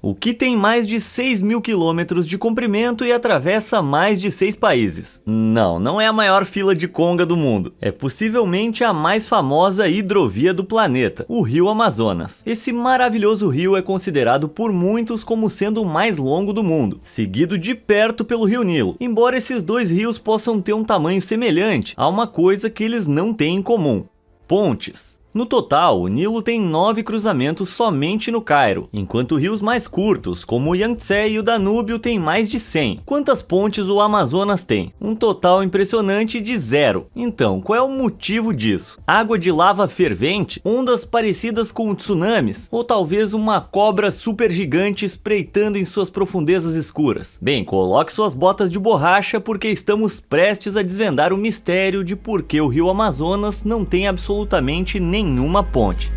o que tem mais de 6.000 quilômetros de comprimento e atravessa mais de 6 países. Não é a maior fila de conga do mundo. É possivelmente a mais famosa hidrovia do planeta, o Rio Amazonas. Esse maravilhoso rio é considerado por muitos como sendo o mais longo do mundo, seguido de perto pelo Rio Nilo, embora esses dois rios possam ter um tamanho semelhante, há uma coisa que eles não têm em comum: pontes. No total, o Nilo tem 9 cruzamentos somente no Cairo, enquanto rios mais curtos, como o Yangtze e o Danúbio, têm mais de 100. Quantas pontes o Amazonas tem? Um total impressionante de 0. Então, qual é o motivo disso? Água de lava fervente? Ondas parecidas com tsunamis? Ou talvez uma cobra super gigante espreitando em suas profundezas escuras? Bem, coloque suas botas de borracha porque estamos prestes a desvendar o mistério de por que o rio Amazonas não tem absolutamente nenhuma ponte.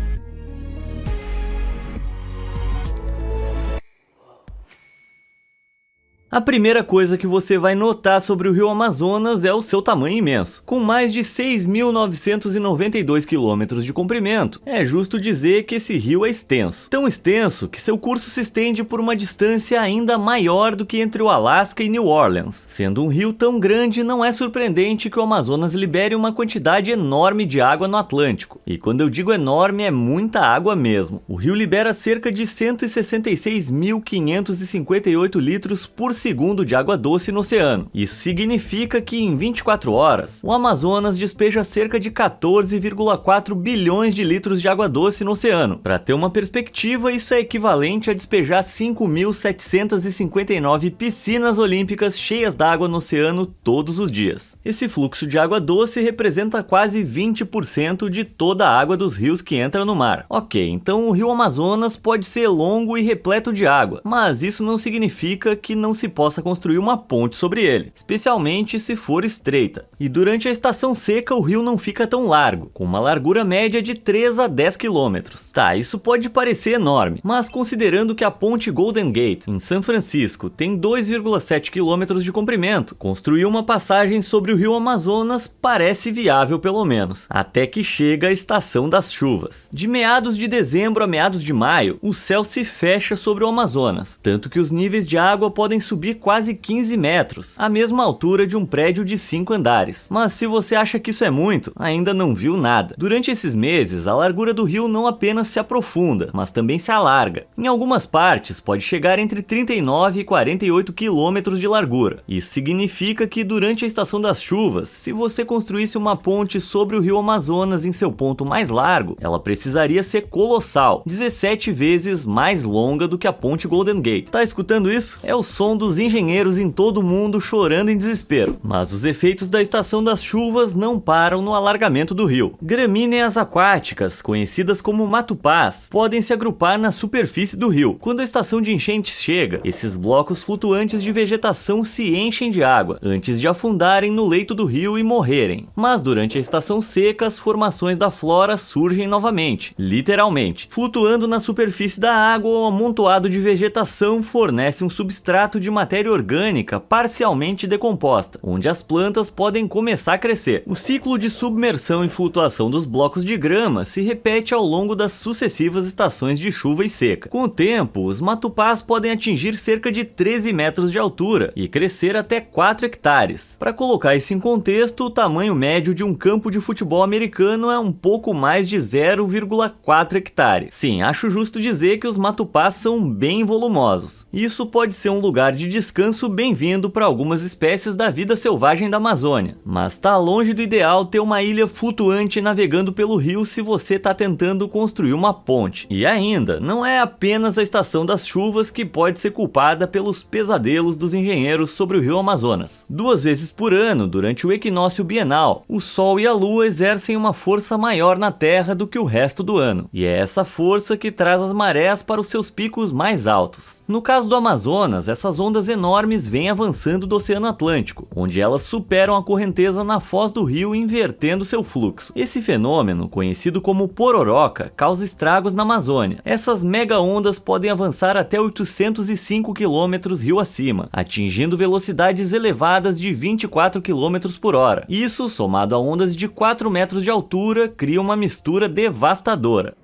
A primeira coisa que você vai notar sobre o rio Amazonas é o seu tamanho imenso. Com mais de 6.992 quilômetros de comprimento, é justo dizer que esse rio é extenso. Tão extenso que seu curso se estende por uma distância ainda maior do que entre o Alasca e New Orleans. Sendo um rio tão grande, não é surpreendente que o Amazonas libere uma quantidade enorme de água no Atlântico. E quando eu digo enorme, é muita água mesmo. O rio libera cerca de 166.558 litros por segundo de água doce no oceano. Isso significa que em 24 horas, o Amazonas despeja cerca de 14,4 bilhões de litros de água doce no oceano. Para ter uma perspectiva, isso é equivalente a despejar 5.759 piscinas olímpicas cheias d'água no oceano todos os dias. Esse fluxo de água doce representa quase 20% de toda a água dos rios que entra no mar. Ok, então o rio Amazonas pode ser longo e repleto de água, mas isso não significa que não se possa construir uma ponte sobre ele, especialmente se for estreita. E durante a estação seca o rio não fica tão largo, com uma largura média de 3 a 10 quilômetros. Tá, isso pode parecer enorme, mas considerando que a ponte Golden Gate, em São Francisco, tem 2,7 quilômetros de comprimento, construir uma passagem sobre o rio Amazonas parece viável pelo menos, até que chega a estação das chuvas. De meados de dezembro a meados de maio, o céu se fecha sobre o Amazonas, tanto que os níveis de água podem subir quase 15 metros, a mesma altura de um prédio de 5 andares. Mas se você acha que isso é muito, ainda não viu nada. Durante esses meses, a largura do rio não apenas se aprofunda, mas também se alarga. Em algumas partes, pode chegar entre 39 e 48 quilômetros de largura. Isso significa que durante a estação das chuvas, se você construísse uma ponte sobre o rio Amazonas em seu ponto mais largo, ela precisaria ser colossal, 17 vezes mais longa do que a ponte Golden Gate. Tá escutando isso? É o som dos engenheiros em todo o mundo chorando em desespero. Mas os efeitos da estação das chuvas não param no alargamento do rio. Gramíneas aquáticas, conhecidas como matupás, podem se agrupar na superfície do rio. Quando a estação de enchentes chega, esses blocos flutuantes de vegetação se enchem de água, antes de afundarem no leito do rio e morrerem. Mas durante a estação seca, as formações da flora surgem novamente, literalmente. Flutuando na superfície da água, o amontoado de vegetação fornece um substrato de matéria orgânica parcialmente decomposta, onde as plantas podem começar a crescer. O ciclo de submersão e flutuação dos blocos de grama se repete ao longo das sucessivas estações de chuva e seca. Com o tempo, os matupás podem atingir cerca de 13 metros de altura e crescer até 4 hectares. Para colocar isso em contexto, o tamanho médio de um campo de futebol americano é um pouco mais de 0,4 hectares. Sim, acho justo dizer que os matupás são bem volumosos. Isso pode ser um lugar de descanso bem-vindo para algumas espécies da vida selvagem da Amazônia, mas tá longe do ideal ter uma ilha flutuante navegando pelo rio se você tá tentando construir uma ponte. E ainda, não é apenas a estação das chuvas que pode ser culpada pelos pesadelos dos engenheiros sobre o rio Amazonas. 2 vezes por ano, durante o equinócio bienal, o Sol e a Lua exercem uma força maior na Terra do que o resto do ano, e é essa força que traz as marés para os seus picos mais altos. No caso do Amazonas, essas ondas enormes vêm avançando do Oceano Atlântico, onde elas superam a correnteza na foz do rio, invertendo seu fluxo. Esse fenômeno, conhecido como pororoca, causa estragos na Amazônia. Essas mega ondas podem avançar até 805 km rio acima, atingindo velocidades elevadas de 24 km por hora. Isso, somado a ondas de 4 metros de altura, cria uma mistura devastadora.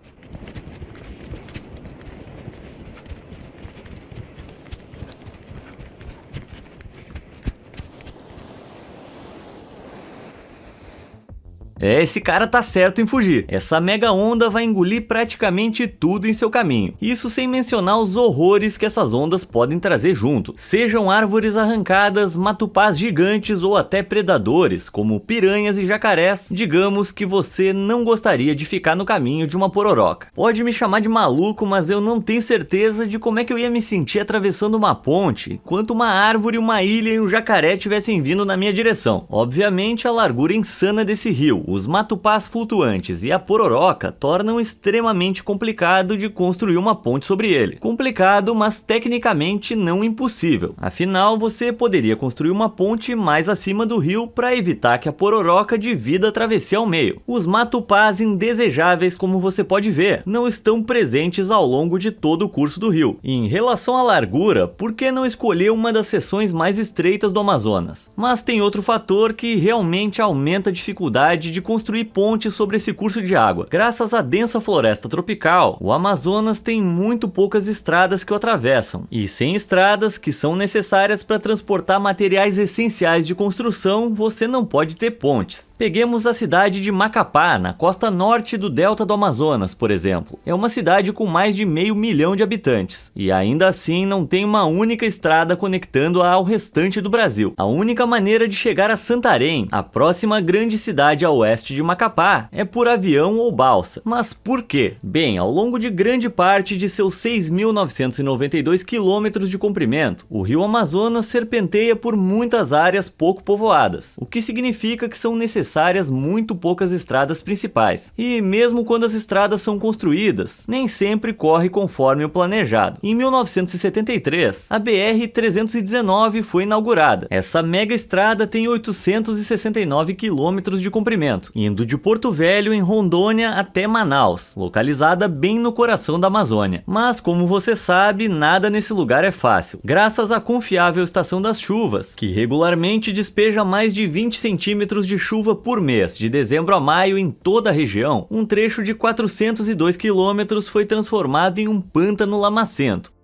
Esse cara tá certo em fugir. Essa mega onda vai engolir praticamente tudo em seu caminho. Isso sem mencionar os horrores que essas ondas podem trazer junto. Sejam árvores arrancadas, matupás gigantes ou até predadores, como piranhas e jacarés, digamos que você não gostaria de ficar no caminho de uma pororoca. Pode me chamar de maluco, mas eu não tenho certeza de como é que eu ia me sentir atravessando uma ponte, enquanto uma árvore, uma ilha e um jacaré tivessem vindo na minha direção. Obviamente, a largura insana desse rio, os matupás flutuantes e a pororoca tornam extremamente complicado de construir uma ponte sobre ele. Complicado, mas tecnicamente não impossível. Afinal, você poderia construir uma ponte mais acima do rio para evitar que a pororoca divida a travessia ao meio. Os matupás indesejáveis, como você pode ver, não estão presentes ao longo de todo o curso do rio. E em relação à largura, por que não escolher uma das seções mais estreitas do Amazonas? Mas tem outro fator que realmente aumenta a dificuldade de construir pontes sobre esse curso de água. Graças à densa floresta tropical, o Amazonas tem muito poucas estradas que o atravessam, e sem estradas que são necessárias para transportar materiais essenciais de construção, você não pode ter pontes. Peguemos a cidade de Macapá, na costa norte do delta do Amazonas, por exemplo. É uma cidade com mais de 500 mil de habitantes, e ainda assim não tem uma única estrada conectando-a ao restante do Brasil. A única maneira de chegar a Santarém, a próxima grande cidade a oeste de Macapá, é por avião ou balsa. Mas por quê? Bem, ao longo de grande parte de seus 6.992 quilômetros de comprimento, o rio Amazonas serpenteia por muitas áreas pouco povoadas, o que significa que são necessárias muito poucas estradas principais. E mesmo quando as estradas são construídas, nem sempre corre conforme o planejado. Em 1973, a BR-319 foi inaugurada. Essa mega estrada tem 869 quilômetros de comprimento, indo de Porto Velho, em Rondônia, até Manaus, localizada bem no coração da Amazônia. Mas, como você sabe, nada nesse lugar é fácil. Graças à confiável estação das chuvas, que regularmente despeja mais de 20 centímetros de chuva por mês, de dezembro a maio em toda a região, um trecho de 402 quilômetros foi transformado em um pântano lamacento.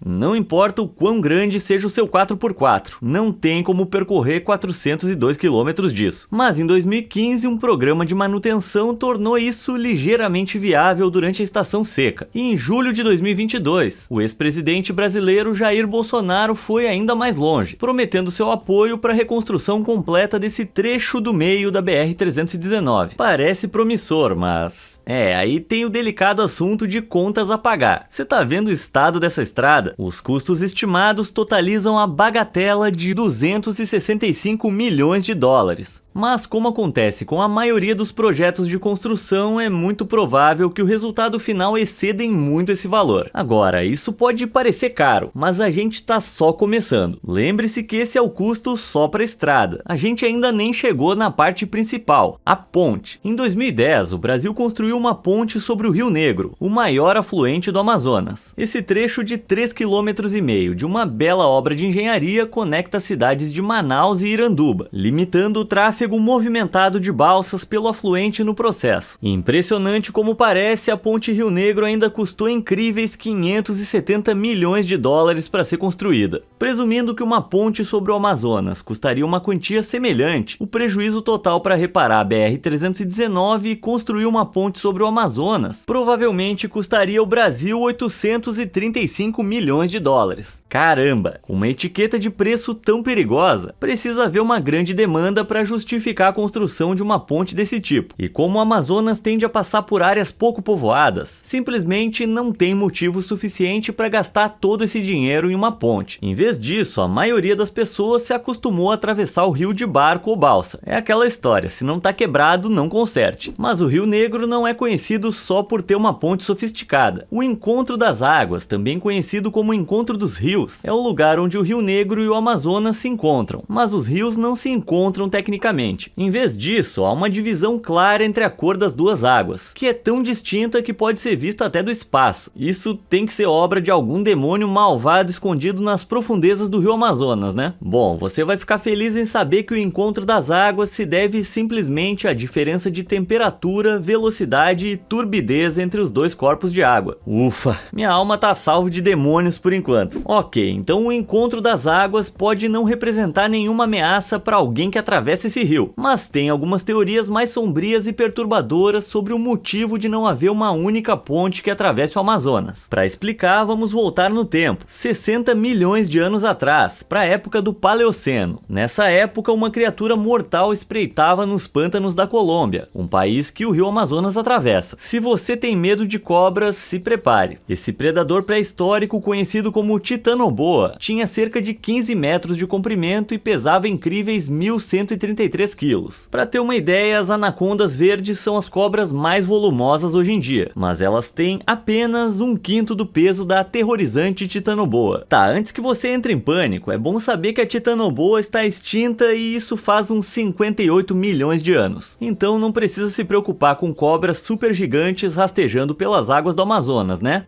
Não importa o quão grande seja o seu 4x4, não tem como percorrer 402 quilômetros disso. Mas em 2015, um programa de manutenção tornou isso ligeiramente viável durante a estação seca. E em julho de 2022, o ex-presidente brasileiro Jair Bolsonaro foi ainda mais longe, prometendo seu apoio para a reconstrução completa desse trecho do meio da BR-319. Parece promissor, mas... aí tem o delicado assunto de contas a pagar. Você tá vendo o estado dessa estrada? Os custos estimados totalizam a bagatela de 265 milhões de dólares. Mas, como acontece com a maioria dos projetos de construção, é muito provável que o resultado final exceda muito esse valor. Agora, isso pode parecer caro, mas a gente tá só começando. Lembre-se que esse é o custo só para a estrada. A gente ainda nem chegou na parte principal, a ponte. Em 2010, o Brasil construiu uma ponte sobre o Rio Negro, o maior afluente do Amazonas. Esse trecho de 3,5 km de uma bela obra de engenharia conecta as cidades de Manaus e Iranduba, limitando o tráfego movimentado de balsas pelo afluente no processo. Impressionante como parece, a ponte Rio Negro ainda custou incríveis 570 milhões de dólares para ser construída. Presumindo que uma ponte sobre o Amazonas custaria uma quantia semelhante, o prejuízo total para reparar a BR-319 e construir uma ponte sobre o Amazonas provavelmente custaria ao Brasil 835 milhões de dólares. Caramba! Com uma etiqueta de preço tão perigosa, precisa haver uma grande demanda para justificar a construção de uma ponte desse tipo. E como o Amazonas tende a passar por áreas pouco povoadas, simplesmente não tem motivo suficiente para gastar todo esse dinheiro em uma ponte. Em vez disso, a maioria das pessoas se acostumou a atravessar o rio de barco ou balsa. É aquela história, se não tá quebrado, não conserte. Mas o Rio Negro não é conhecido só por ter uma ponte sofisticada. O Encontro das Águas, também conhecido como como o encontro dos rios. É o lugar onde o Rio Negro e o Amazonas se encontram, mas os rios não se encontram tecnicamente. Em vez disso, há uma divisão clara entre a cor das duas águas, que é tão distinta que pode ser vista até do espaço. Isso tem que ser obra de algum demônio malvado escondido nas profundezas do Rio Amazonas, né? Bom, você vai ficar feliz em saber que o encontro das águas se deve simplesmente à diferença de temperatura, velocidade e turbidez entre os dois corpos de água. Ufa, minha alma tá salvo de demônios por enquanto. Ok, então o encontro das águas pode não representar nenhuma ameaça para alguém que atravessa esse rio, mas tem algumas teorias mais sombrias e perturbadoras sobre o motivo de não haver uma única ponte que atravesse o Amazonas. Para explicar, vamos voltar no tempo, 60 milhões de anos atrás, para a época do Paleoceno. Nessa época, uma criatura mortal espreitava nos pântanos da Colômbia, um país que o rio Amazonas atravessa. Se você tem medo de cobras, se prepare. Esse predador pré-histórico, conhecido como Titanoboa, tinha cerca de 15 metros de comprimento e pesava incríveis 1.133 quilos. Para ter uma ideia, as anacondas verdes são as cobras mais volumosas hoje em dia, mas elas têm apenas 1/5 do peso da aterrorizante Titanoboa. Tá, antes que você entre em pânico, é bom saber que a Titanoboa está extinta e isso faz uns 58 milhões de anos. Então não precisa se preocupar com cobras super gigantes rastejando pelas águas do Amazonas, né?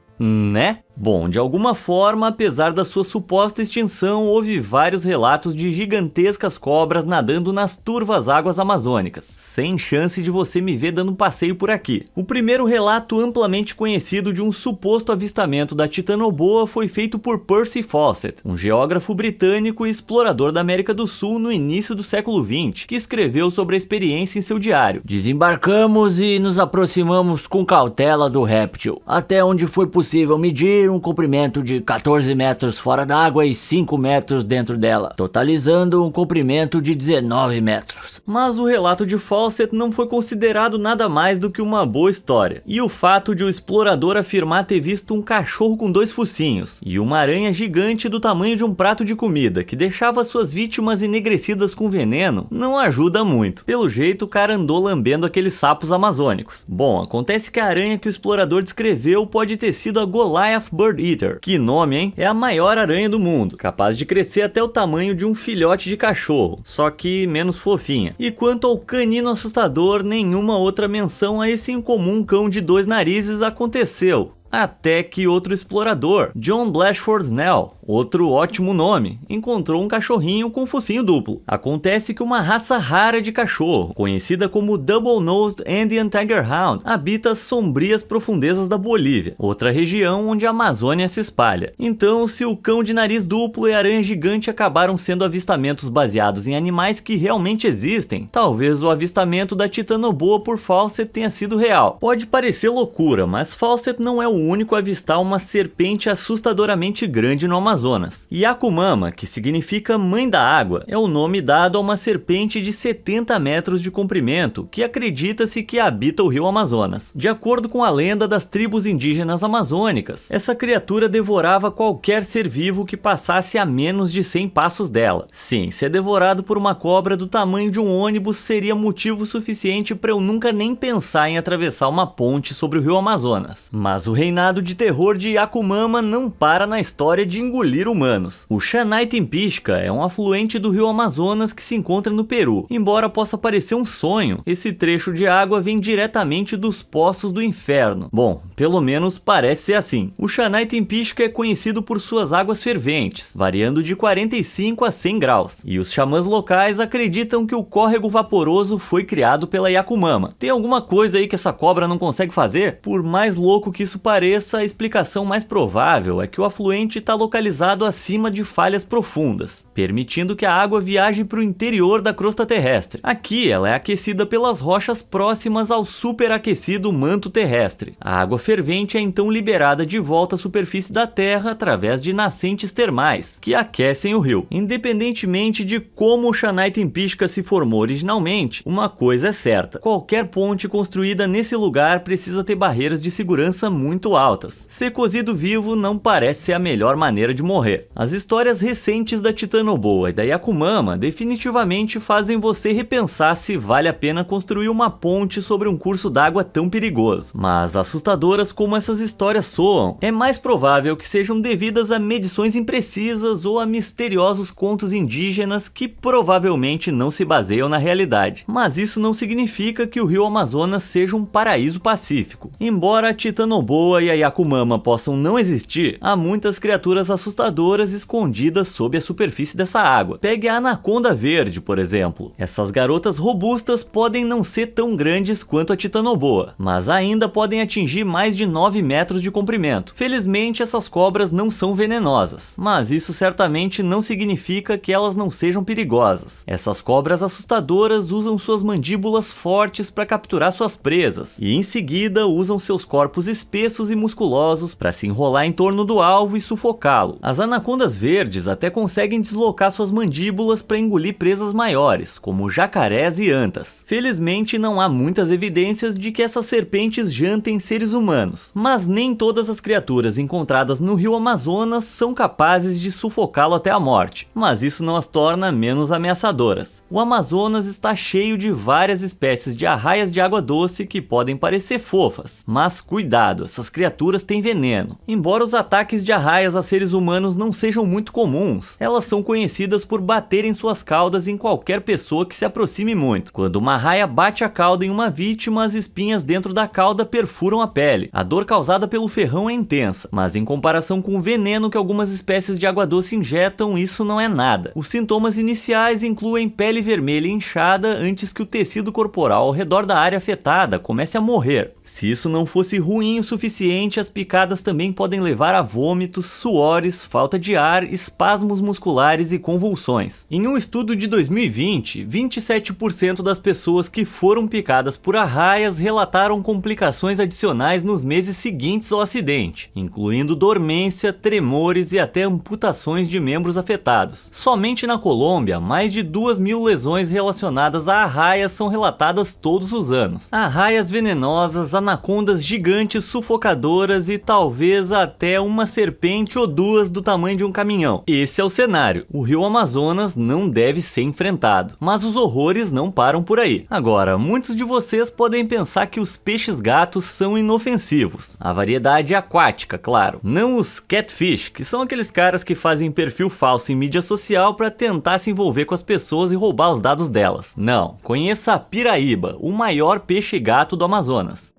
Bom, de alguma forma, apesar da sua suposta extinção, houve vários relatos de gigantescas cobras nadando nas turvas águas amazônicas, sem chance de você me ver dando um passeio por aqui. O primeiro relato amplamente conhecido de um suposto avistamento da Titanoboa foi feito por Percy Fawcett, um geógrafo britânico e explorador da América do Sul no início do século XX, que escreveu sobre a experiência em seu diário. Desembarcamos e nos aproximamos com cautela do réptil, até onde foi possível medir um comprimento de 14 metros fora d'água e 5 metros dentro dela, totalizando um comprimento de 19 metros. Mas o relato de Fawcett não foi considerado nada mais do que uma boa história. E o fato de o explorador afirmar ter visto um cachorro com 2 focinhos e uma aranha gigante do tamanho de um prato de comida que deixava suas vítimas enegrecidas com veneno não ajuda muito. Pelo jeito, o cara andou lambendo aqueles sapos amazônicos. Bom, acontece que a aranha que o explorador descreveu pode ter sido a Goliath Bird Eater. Que nome, hein? É a maior aranha do mundo, capaz de crescer até o tamanho de um filhote de cachorro, só que menos fofinha. E quanto ao canino assustador, nenhuma outra menção a esse incomum cão de 2 narizes aconteceu. Até que outro explorador, John Blatchford Snell, outro ótimo nome, encontrou um cachorrinho com focinho duplo. Acontece que uma raça rara de cachorro, conhecida como Double-Nosed Andean Tiger Hound, habita as sombrias profundezas da Bolívia, outra região onde a Amazônia se espalha. Então, se o cão de nariz duplo e a aranha gigante acabaram sendo avistamentos baseados em animais que realmente existem, talvez o avistamento da Titanoboa por Fawcett tenha sido real. Pode parecer loucura, mas Fawcett não é o único a avistar uma serpente assustadoramente grande no Amazonas. Yakumama, que significa mãe da água, é o nome dado a uma serpente de 70 metros de comprimento que acredita-se que habita o rio Amazonas. De acordo com a lenda das tribos indígenas amazônicas, essa criatura devorava qualquer ser vivo que passasse a menos de 100 passos dela. Sim, ser devorado por uma cobra do tamanho de um ônibus seria motivo suficiente para eu nunca nem pensar em atravessar uma ponte sobre o rio Amazonas. Mas o reinado de terror de Yakumama não para na história de engolir humanos. O Xanay-Timpixca é um afluente do rio Amazonas que se encontra no Peru. Embora possa parecer um sonho, esse trecho de água vem diretamente dos poços do inferno. Bom, pelo menos parece ser assim. O Xanay-Timpixca é conhecido por suas águas ferventes, variando de 45 a 100 graus. E os xamãs locais acreditam que o córrego vaporoso foi criado pela Yakumama. Tem alguma coisa aí que essa cobra não consegue fazer? Por mais louco que isso pareça, a explicação mais provável é que o afluente está localizado acima de falhas profundas, permitindo que a água viaje para o interior da crosta terrestre. Aqui ela é aquecida pelas rochas próximas ao superaquecido manto terrestre. A água fervente é então liberada de volta à superfície da Terra através de nascentes termais, que aquecem o rio. Independentemente de como o Xanay-Timpixca se formou originalmente, uma coisa é certa: qualquer ponte construída nesse lugar precisa ter barreiras de segurança muito altas. Ser cozido vivo não parece ser a melhor maneira de de morrer. As histórias recentes da Titanoboa e da Yakumama definitivamente fazem você repensar se vale a pena construir uma ponte sobre um curso d'água tão perigoso. Mas assustadoras como essas histórias soam, é mais provável que sejam devidas a medições imprecisas ou a misteriosos contos indígenas que provavelmente não se baseiam na realidade. Mas isso não significa que o rio Amazonas seja um paraíso pacífico. Embora a Titanoboa e a Yakumama possam não existir, há muitas criaturas assustadoras escondidas sob a superfície dessa água. Pegue a anaconda verde, por exemplo. Essas garotas robustas podem não ser tão grandes quanto a Titanoboa, mas ainda podem atingir mais de 9 metros de comprimento. Felizmente, essas cobras não são venenosas, mas isso certamente não significa que elas não sejam perigosas. Essas cobras assustadoras usam suas mandíbulas fortes para capturar suas presas e em seguida usam seus corpos espessos e musculosos para se enrolar em torno do alvo e sufocá-lo. As anacondas verdes até conseguem deslocar suas mandíbulas para engolir presas maiores, como jacarés e antas. Felizmente, não há muitas evidências de que essas serpentes jantem seres humanos, mas nem todas as criaturas encontradas no rio Amazonas são capazes de sufocá-lo até a morte, mas isso não as torna menos ameaçadoras. O Amazonas está cheio de várias espécies de arraias de água doce que podem parecer fofas, mas cuidado, essas criaturas têm veneno. Embora os ataques de arraias a seres humanos não sejam muito comuns, elas são conhecidas por baterem suas caudas em qualquer pessoa que se aproxime muito. Quando uma arraia bate a cauda em uma vítima, as espinhas dentro da cauda perfuram a pele. A dor causada pelo ferrão é intensa, mas em comparação com o veneno que algumas espécies de água doce injetam, isso não é nada. Os sintomas iniciais incluem pele vermelha e inchada antes que o tecido corporal ao redor da área afetada comece a morrer. Se isso não fosse ruim o suficiente, as picadas também podem levar a vômitos, suores, falta de ar, espasmos musculares e convulsões. Em um estudo de 2020, 27% das pessoas que foram picadas por arraias relataram complicações adicionais nos meses seguintes ao acidente, incluindo dormência, tremores e até amputações de membros afetados. Somente na Colômbia, mais de 2.000 lesões relacionadas a arraias são relatadas todos os anos. Arraias venenosas, anacondas gigantes sufocadoras e talvez até uma serpente ou duas do tamanho de um caminhão. Esse é o cenário. O rio Amazonas não deve ser enfrentado. Mas os horrores não param por aí. Agora, muitos de vocês podem pensar que os peixes-gatos são inofensivos. A variedade aquática, claro. Não os catfish, que são aqueles caras que fazem perfil falso em mídia social para tentar se envolver com as pessoas e roubar os dados delas. Não. Conheça a piraíba, o maior peixe-gato do Amazonas.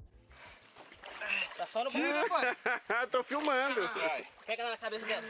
Tá só no banheiro, pô. Tô filmando. Pega na cabeça dela.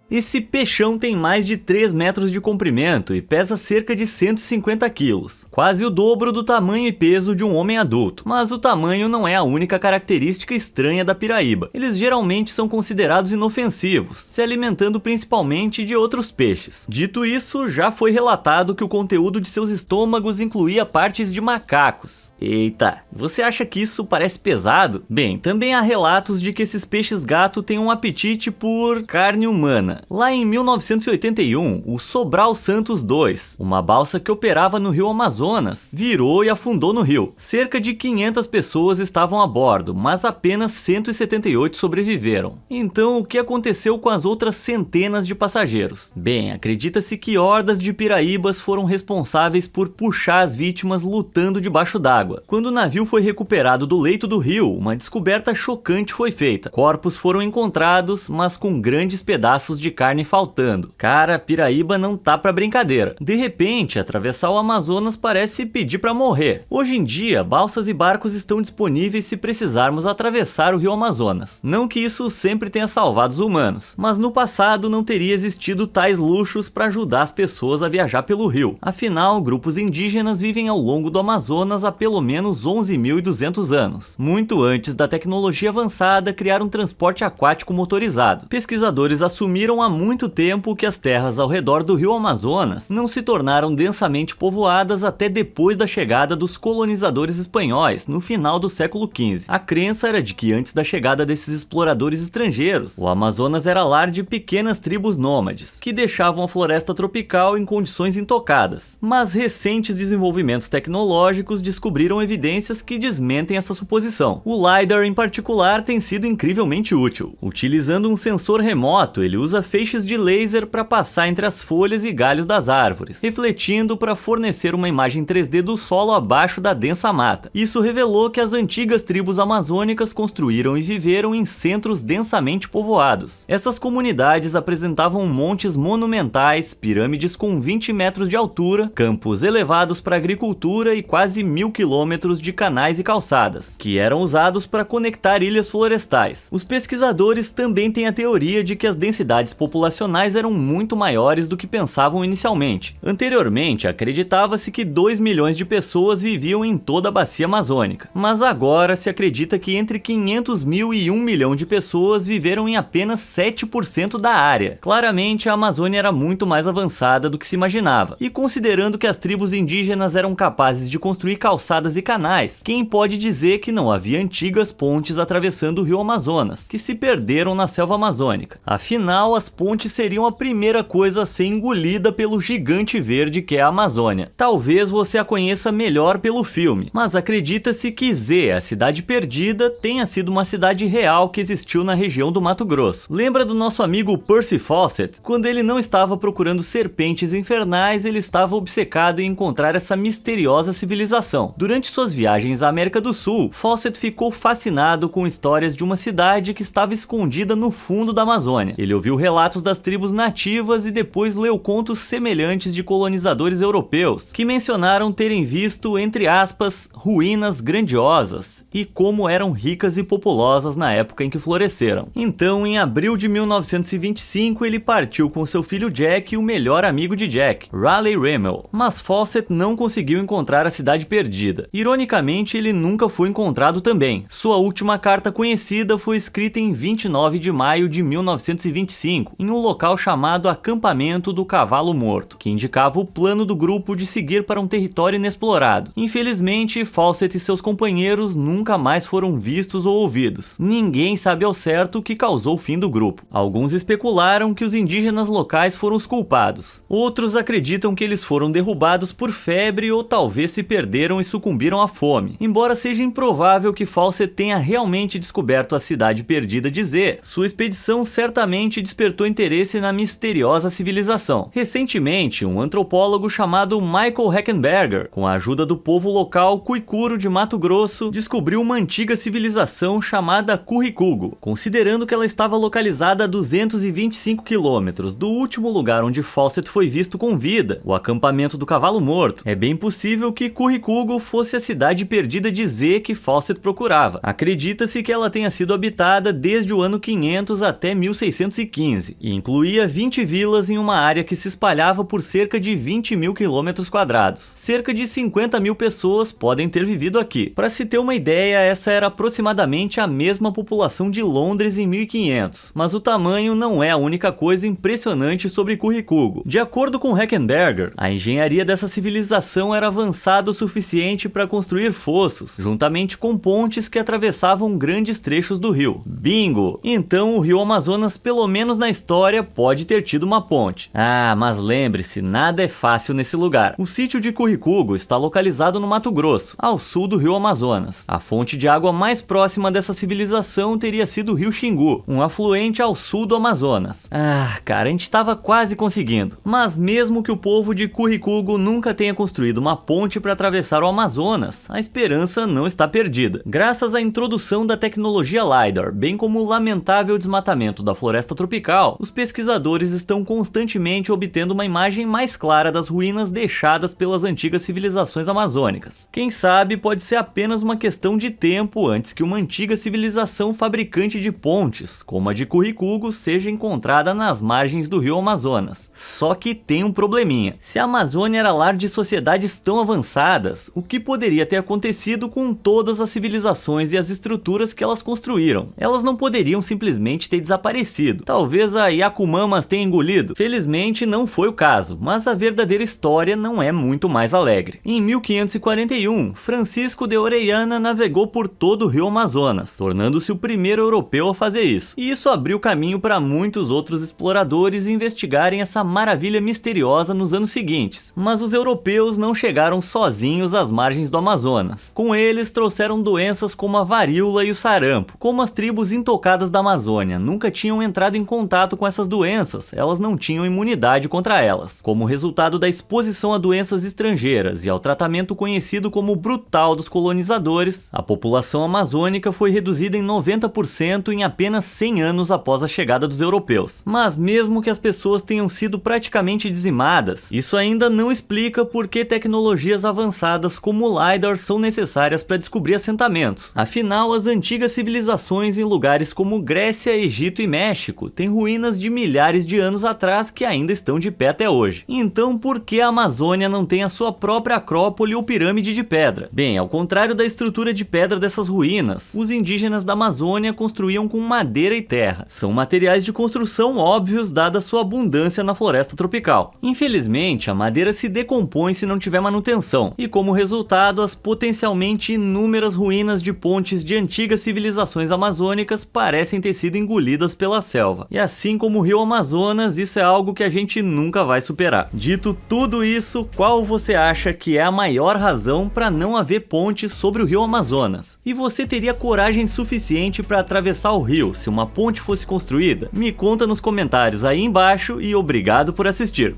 Esse peixão tem mais de 3 metros de comprimento e pesa cerca de 150 quilos, quase o dobro do tamanho e peso de um homem adulto. Mas o tamanho não é a única característica estranha da piraíba. Eles geralmente são considerados inofensivos, se alimentando principalmente de outros peixes. Dito isso, já foi relatado que o conteúdo de seus estômagos incluía partes de macacos. Eita, você acha que isso parece pesado? Bem, também há relatos de que esses peixes-gato têm um apetite por carne humana. Lá em 1981, o Sobral Santos II, uma balsa que operava no rio Amazonas, virou e afundou no rio. Cerca de 500 pessoas estavam a bordo, mas apenas 178 sobreviveram. Então, o que aconteceu com as outras centenas de passageiros? Bem, acredita-se que hordas de piraíbas foram responsáveis por puxar as vítimas lutando debaixo d'água. Quando o navio foi recuperado do leito do rio, uma descoberta chocante foi feita. Corpos foram encontrados, mas com grandes pedaços de carne faltando. Cara, piraíba não tá pra brincadeira. De repente, atravessar o Amazonas parece pedir pra morrer. Hoje em dia, balsas e barcos estão disponíveis se precisarmos atravessar o rio Amazonas. Não que isso sempre tenha salvado os humanos, mas no passado não teria existido tais luxos para ajudar as pessoas a viajar pelo rio. Afinal, grupos indígenas vivem ao longo do Amazonas há pelo menos 11.200 anos, muito antes da tecnologia avançada criar um transporte aquático motorizado. Pesquisadores assumiram há muito tempo que as terras ao redor do rio Amazonas não se tornaram densamente povoadas até depois da chegada dos colonizadores espanhóis no final do século XV. A crença era de que antes da chegada desses exploradores estrangeiros, o Amazonas era lar de pequenas tribos nômades, que deixavam a floresta tropical em condições intocadas. Mas recentes desenvolvimentos tecnológicos descobriram evidências que desmentem essa suposição. O LiDAR, em particular, tem sido incrivelmente útil. Utilizando um sensor remoto, ele usa feixes de laser para passar entre as folhas e galhos das árvores, refletindo para fornecer uma imagem 3D do solo abaixo da densa mata. Isso revelou que as antigas tribos amazônicas construíram e viveram em centros densamente povoados. Essas comunidades apresentavam montes monumentais, pirâmides com 20 metros de altura, campos elevados para agricultura e quase 1000 quilômetros de canais e calçadas, que eram usados para conectar ilhas florestais. Os pesquisadores também têm a teoria de que as densidades populacionais eram muito maiores do que pensavam inicialmente. Anteriormente, acreditava-se que 2 milhões de pessoas viviam em toda a bacia amazônica, mas agora se acredita que entre 500 mil e 1 milhão de pessoas viveram em apenas 7% da área. Claramente, a Amazônia era muito mais avançada do que se imaginava, e considerando que as tribos indígenas eram capazes de construir calçadas e canais, quem pode dizer que não havia antigas pontes atravessando o rio Amazonas, que se perderam na selva amazônica? Afinal, as pontes seriam a primeira coisa a ser engolida pelo gigante verde que é a Amazônia. Talvez você a conheça melhor pelo filme, mas acredita-se que Z, a cidade perdida, tenha sido uma cidade real que existiu na região do Mato Grosso. Lembra do nosso amigo Percy Fawcett? Quando ele não estava procurando serpentes infernais, ele estava obcecado em encontrar essa misteriosa civilização. Durante suas viagens à América do Sul, Fawcett ficou fascinado com histórias de uma cidade que estava escondida no fundo da Amazônia. Ele ouviu relatos das tribos nativas e depois leu contos semelhantes de colonizadores europeus, que mencionaram terem visto, entre aspas, ruínas grandiosas e como eram ricas e populosas na época em que floresceram. Então, em abril de 1925, ele partiu com seu filho Jack e o melhor amigo de Jack, Raleigh Remmel. Mas Fawcett não conseguiu encontrar a cidade perdida. Ironicamente, ele nunca foi encontrado também. Sua última carta conhecida foi escrita em 29 de maio de 1925, em um local chamado Acampamento do Cavalo Morto, que indicava o plano do grupo de seguir para um território inexplorado. Infelizmente, Fawcett e seus companheiros nunca mais foram vistos ou ouvidos. Ninguém sabe ao certo o que causou o fim do grupo. Alguns especularam que os indígenas locais foram os culpados. Outros acreditam que eles foram derrubados por febre ou talvez se perderam e sucumbiram à fome. Embora seja improvável que Fawcett tenha realmente descoberto a cidade perdida de Z, sua expedição certamente despertou interesse na misteriosa civilização. Recentemente, um antropólogo chamado Michael Heckenberger, com a ajuda do povo local Cuicuro de Mato Grosso, descobriu uma antiga civilização chamada Curricugo, considerando que ela estava localizada a 225 quilômetros do último lugar onde Fawcett foi visto com vida, o acampamento do Cavalo Morto. É bem possível que Curricugo fosse a cidade perdida de Z que Fawcett procurava. Acredita-se que ela tenha sido habitada desde o ano 500 até 1615, e incluía 20 vilas em uma área que se espalhava por cerca de 20 mil quilômetros quadrados. Cerca de 50 mil pessoas podem ter vivido aqui. Para se ter uma ideia, essa era aproximadamente a mesma população de Londres em 1500, mas o tamanho não é a única coisa impressionante sobre Curricugo. De acordo com Heckenberger, a engenharia dessa civilização era avançada o suficiente para construir fossos, juntamente com pontes que atravessavam grandes trechos do rio. Bingo! Então o rio Amazonas, pelo menos na história, pode ter tido uma ponte. Ah, mas lembre-se, nada é fácil nesse lugar. O sítio de Curricugo está localizado no Mato Grosso, ao sul do rio Amazonas. A fonte de água mais próxima dessa civilização teria sido o rio Xingu, um afluente ao sul do Amazonas. Ah, cara, a gente estava quase conseguindo. Mas mesmo que o povo de Curricugo nunca tenha construído uma ponte para atravessar o Amazonas, a esperança não está perdida. Graças à introdução da tecnologia LiDAR, bem como o lamentável desmatamento da floresta tropical, os pesquisadores estão constantemente obtendo uma imagem mais clara das ruínas deixadas pelas antigas civilizações amazônicas. Quem sabe pode ser apenas uma questão de tempo antes que uma antiga civilização fabricante de pontes, como a de Curricugo, seja encontrada nas margens do rio Amazonas. Só que tem um probleminha. Se a Amazônia era lar de sociedades tão avançadas, o que poderia ter acontecido com todas as civilizações e as estruturas que elas construíram? Elas não poderiam simplesmente ter desaparecido. Talvez talvez a Yacumamas tenha engolido. Felizmente não foi o caso, mas a verdadeira história não é muito mais alegre. Em 1541, Francisco de Orellana navegou por todo o rio Amazonas, tornando-se o primeiro europeu a fazer isso. E isso abriu caminho para muitos outros exploradores investigarem essa maravilha misteriosa nos anos seguintes. Mas os europeus não chegaram sozinhos às margens do Amazonas. Com eles trouxeram doenças como a varíola e o sarampo. Como as tribos intocadas da Amazônia nunca tinham entrado em contato com essas doenças, elas não tinham imunidade contra elas. Como resultado da exposição a doenças estrangeiras e ao tratamento conhecido como brutal dos colonizadores, a população amazônica foi reduzida em 90% em apenas 100 anos após a chegada dos europeus. Mas mesmo que as pessoas tenham sido praticamente dizimadas, isso ainda não explica por que tecnologias avançadas como o LiDAR são necessárias para descobrir assentamentos. Afinal, as antigas civilizações em lugares como Grécia, Egito e México têm ruínas de milhares de anos atrás que ainda estão de pé até hoje. Então, por que a Amazônia não tem a sua própria acrópole ou pirâmide de pedra? Bem, ao contrário da estrutura de pedra dessas ruínas, os indígenas da Amazônia construíam com madeira e terra. São materiais de construção óbvios dada a sua abundância na floresta tropical. Infelizmente, a madeira se decompõe se não tiver manutenção, e como resultado, as potencialmente inúmeras ruínas de pontes de antigas civilizações amazônicas parecem ter sido engolidas pela selva. E assim como o rio Amazonas, isso é algo que a gente nunca vai superar. Dito tudo isso, qual você acha que é a maior razão para não haver pontes sobre o rio Amazonas? E você teria coragem suficiente para atravessar o rio se uma ponte fosse construída? Me conta nos comentários aí embaixo e obrigado por assistir.